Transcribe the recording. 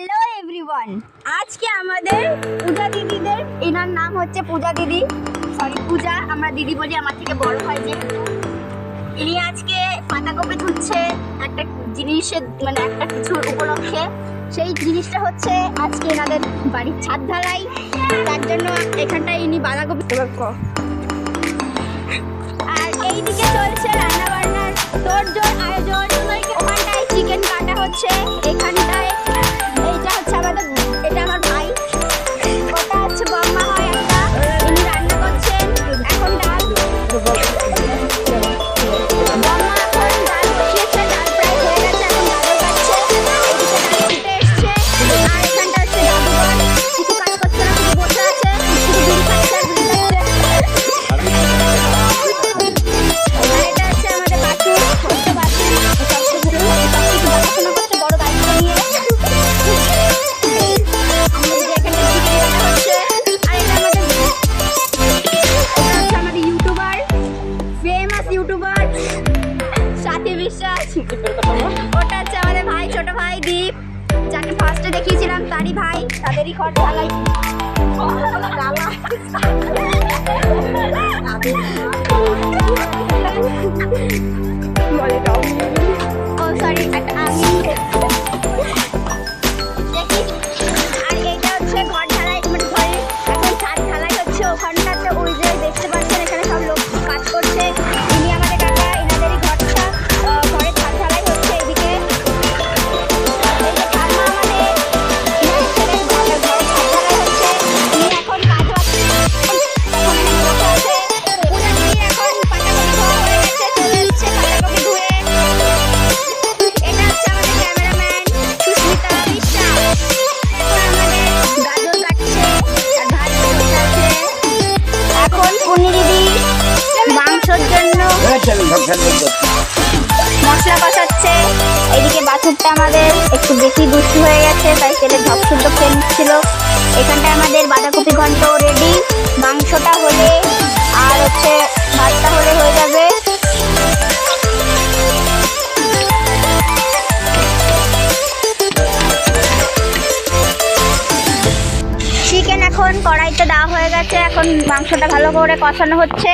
Hello everyone, আজকে আমাদের পূজা দিদিদের, এনার নাম হচ্ছে পূজা দিদি, পূজা, আমরা দিদি বলি, আমার থেকে বড় হয় যে। ইনি আজকে পাতাকপি ধুচ্ছে একটা জিনিসের, মানে একটা কিছুর উপলক্ষে। সেই জিনিসটা হচ্ছে আজকে এনাদের বাড়ির ছাদ ঢালাই, তার জন্য এখানটায় ইনি বাঁধাকপি। আর এইদিকে চলছে রান্না বান্নার তোড়জোড় আয়োজন। ওখানটায় চিকেন কাটা হচ্ছে, এখানটায় এইটা হচ্ছে আমাদের, এটা আমার ভাই, ওটা হচ্ছে বম্মা হয় একটা, ইনি রান্না করছেন। এখন ডাল, বম্মা এখন ডাল বসিয়েছে, ডাল প্রায় হয়ে গেছে, এখন ডাল কাটছে। এইদিকে ডাল ফুটে এসছে। আর এখানটা হচ্ছে জাদুঘর, কিছু কাজ করছে না, শুধু বসে আছে, শুধু বিড়ি খাচ্ছে আর বিড়ি খাচ্ছে। আর এটা হচ্ছে আমাদের বাছুর, ছোট্ট বাছুর, সবকিছু দেখাশোনা করছে বড় দায়িত্ব নিয়ে। ইউটিউবার সাথী বিশ্বাস, ওটা হচ্ছে আমাদের ভাই, ছোট ভাই দীপ, যাকে ফার্স্টে দেখিয়েছিলাম, তারই ভাই, তাদেরই ঘর ঢালাই। ও সরি, একটা আমি দেখি। আর এইটা হচ্ছে ঘর ঢালাই, মানে ঘরে এখন ছাদ ঢালাই হচ্ছে। ওখানটাতে ওই যে দেখতে পাচ্ছেন, এখানে সব লোক কাজ করছে। ইনি আমাদের কাকা, এনাদেরই ঘরটা, ঘরে ছাদ ঢালাই হচ্ছে। এদিকে এই যে ঠাম্মা আমাদের, এনার ছেলের ঘরে ছাদ ঢালাই হচ্ছে। ইনি এখন কাজ হচ্ছে, ওখানে বসে আছে। পূজা দিদি এখন পাতাকপি ধোয়া হয়ে গেছে, চলে এসছে পাতাকপি ধুয়ে। এটা হচ্ছে আমাদের ক্যামেরাম্যান সুস্মিতা বিশ্বাস, এখন আমাদের গাজর কাটছে আর ভাই বসে আছে। এখন পুনি দিদি মাংসর জন্য মশলা কষাচ্ছে। এদিকে বাছুরটা আমাদের একটু বেশি দুষ্টু হয়ে গেছে, তাই তেলে ঝপ শুদ্ধ খেয়ে নিচ্ছিল। এখানটায় আমাদের বাঁধাকপি ঘন্ট রেডি, মাংসটা হলে আর হচ্ছে ভাতটা হলে হয়ে যাবে। চিকেন এখন কড়াইতে দেওয়া হয়ে গেছে, এখন মাংসটা ভালো করে কষানো হচ্ছে।